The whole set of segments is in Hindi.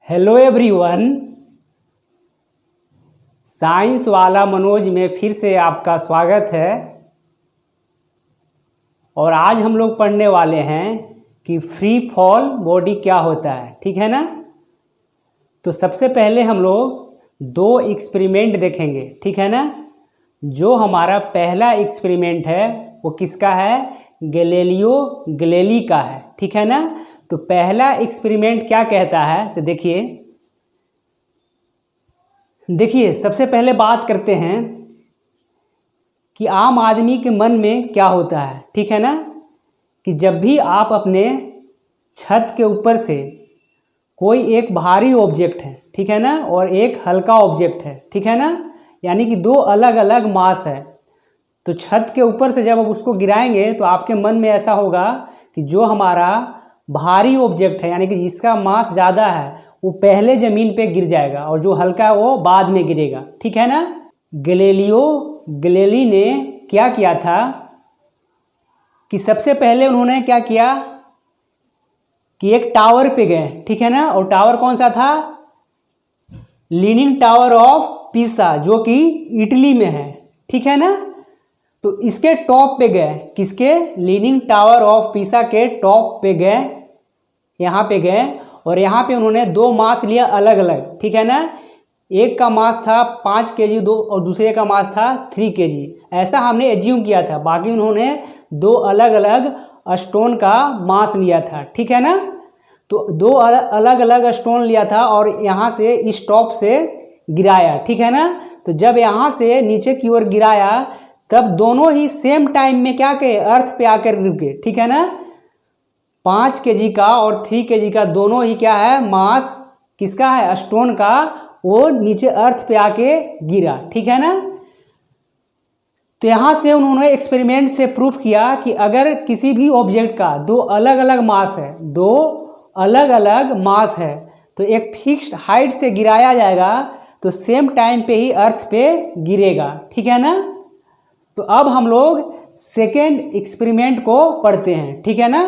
हेलो एवरीवन, साइंस वाला मनोज में फिर से आपका स्वागत है। और आज हम लोग पढ़ने वाले हैं कि फ्री फॉल बॉडी क्या होता है, ठीक है ना। तो सबसे पहले हम लोग दो एक्सपेरिमेंट देखेंगे, ठीक है ना। जो हमारा पहला एक्सपेरिमेंट है वो किसका है? गैलीलियो गैलीली का है, ठीक है ना। तो पहला एक्सपेरिमेंट क्या कहता है से देखिए सबसे पहले बात करते हैं कि आम आदमी के मन में क्या होता है, ठीक है ना। कि जब भी आप अपने छत के ऊपर से कोई एक भारी ऑब्जेक्ट है, ठीक है ना, और एक हल्का ऑब्जेक्ट है, ठीक है ना, यानी कि दो अलग अलग मास है। तो छत के ऊपर से जब आप उसको गिराएंगे तो आपके मन में ऐसा होगा कि जो हमारा भारी ऑब्जेक्ट है यानी कि जिसका मास ज़्यादा है वो पहले ज़मीन पे गिर जाएगा और जो हल्का है वो बाद में गिरेगा, ठीक है ना। गैलीलियो गैलीली ने क्या किया था कि सबसे पहले उन्होंने क्या किया कि एक टावर पे गए, ठीक है ना। और टावर कौन सा था? लीनिंग टावर ऑफ पीसा, जो कि इटली में है, ठीक है ना। तो इसके टॉप पे गए, किसके? लीनिंग टावर ऑफ पीसा के टॉप पे गए, यहाँ पे गए। और यहाँ पे उन्होंने दो मास लिया अलग अलग, ठीक है ना। एक का मास था 5 kg दो और दूसरे का मास था 3 kg, ऐसा हमने एज्यूम किया था। बाकी उन्होंने दो अलग अलग स्टोन का मास लिया था, ठीक है ना। तो दो अलग अलग स्टोन लिया था और यहाँ से इस टॉप से गिराया, ठीक है ना। तो जब यहाँ से नीचे की ओर गिराया तब दोनों ही सेम टाइम में क्या के अर्थ पे आकर रुके, ठीक है ना। 5 kg का और 3 kg का दोनों ही क्या है? मास किसका है? स्टोन का। वो नीचे अर्थ पे आके गिरा, ठीक है ना। तो यहाँ से उन्होंने एक्सपेरिमेंट से प्रूफ किया कि अगर किसी भी ऑब्जेक्ट का दो अलग अलग मास है, दो अलग अलग मास है, तो एक फिक्स्ड हाइट से गिराया जाएगा तो सेम टाइम पे ही अर्थ पे गिरेगा, ठीक है ना। तो अब हम लोग सेकेंड एक्सपेरिमेंट को पढ़ते हैं, ठीक है ना।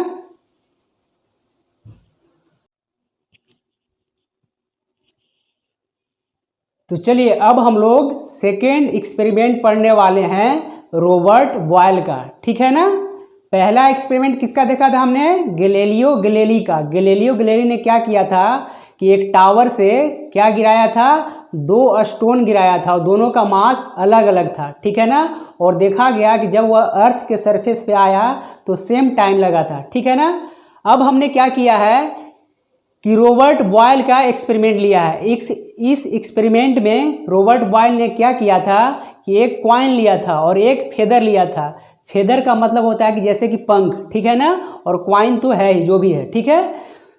तो चलिए अब हम लोग सेकेंड एक्सपेरिमेंट पढ़ने वाले हैं रॉबर्ट बॉयल का, ठीक है ना। पहला एक्सपेरिमेंट किसका देखा था हमने? गैलीलियो गैलीली का। गैलीलियो गैलीली ने क्या किया था कि एक टावर से क्या गिराया था? दो स्टोन गिराया था और दोनों का मास अलग अलग था, ठीक है ना। और देखा गया कि जब वह अर्थ के सरफेस पे आया तो सेम टाइम लगा था, ठीक है ना। अब हमने क्या किया है कि रॉबर्ट बॉयल का एक्सपेरिमेंट लिया है। इस एक्सपेरिमेंट में रॉबर्ट बॉयल ने क्या किया था कि एक कॉइन लिया था और एक फेदर लिया था। फेदर का मतलब होता है कि जैसे कि पंख, ठीक है ना, और कॉइन तो है ही, जो भी है, ठीक है।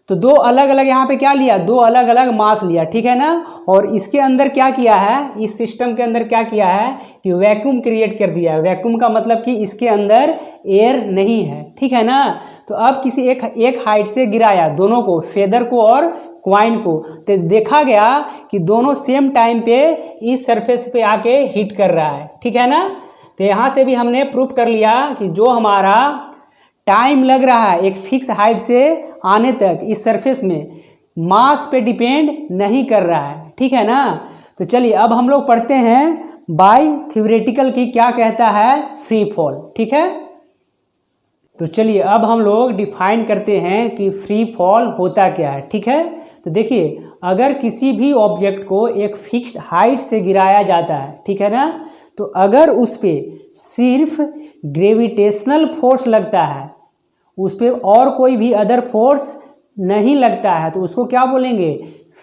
तो दो अलग अलग यहाँ पे क्या लिया? दो अलग अलग मास लिया, ठीक है ना। और इसके अंदर क्या किया है? इस सिस्टम के अंदर क्या किया है कि वैक्यूम क्रिएट कर दिया है। वैक्यूम का मतलब कि इसके अंदर एयर नहीं है, ठीक है ना। तो अब किसी एक हाइट से गिराया दोनों को, फेदर को और क्वाइन को, तो देखा गया कि दोनों सेम टाइम पे इस सरफेस पे आके हिट कर रहा है, ठीक है ना। तो यहाँ से भी हमने प्रूफ कर लिया कि जो हमारा टाइम लग रहा है एक फिक्स हाइट से आने तक इस सरफेस में, मास पे डिपेंड नहीं कर रहा है, ठीक है ना। तो चलिए अब हम लोग पढ़ते हैं बाय थ्योरेटिकल की क्या कहता है फ्री फॉल, ठीक है। तो चलिए अब हम लोग डिफाइन करते हैं कि फ्री फॉल होता क्या है, ठीक है। तो देखिए अगर किसी भी ऑब्जेक्ट को एक फिक्स्ड हाइट से गिराया जाता है, ठीक है ना, तो अगर उस पर सिर्फ ग्रेविटेशनल फोर्स लगता है, उस पर और कोई भी अदर फोर्स नहीं लगता है, तो उसको क्या बोलेंगे?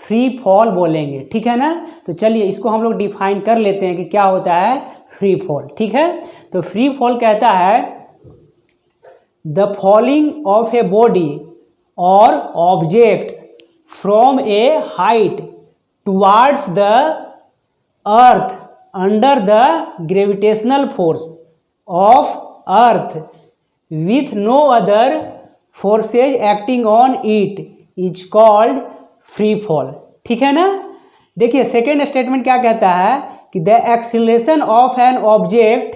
फ्री फॉल बोलेंगे, ठीक है ना। तो चलिए इसको हम लोग डिफाइन कर लेते हैं कि क्या होता है फ्री फॉल, ठीक है। तो फ्री फॉल कहता है the falling of a body और objects from a height towards the earth under the gravitational force of earth with no other forces acting on it is called free fall, ठीक है ना। देखिए सेकेंड स्टेटमेंट क्या कहता है कि the acceleration of an object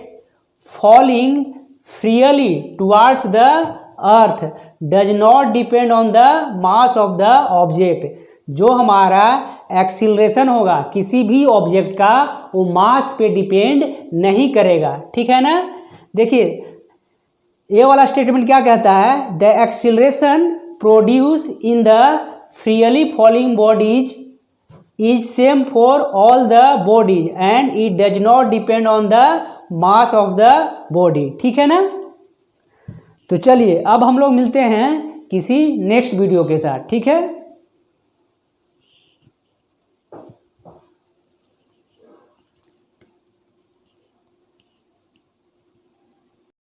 falling freely towards the earth does not depend on the mass of the object जो हमारा एक्सीलरेशन होगा किसी भी ऑब्जेक्ट का वो मास पे डिपेंड नहीं करेगा, ठीक है ना। देखिए ये वाला स्टेटमेंट क्या कहता है, the acceleration produce in the freely falling bodies is same for all the bodies and it does not depend on the mass of the body, ठीक है ना। तो चलिए अब हम लोग मिलते हैं किसी नेक्स्ट वीडियो के साथ, ठीक है।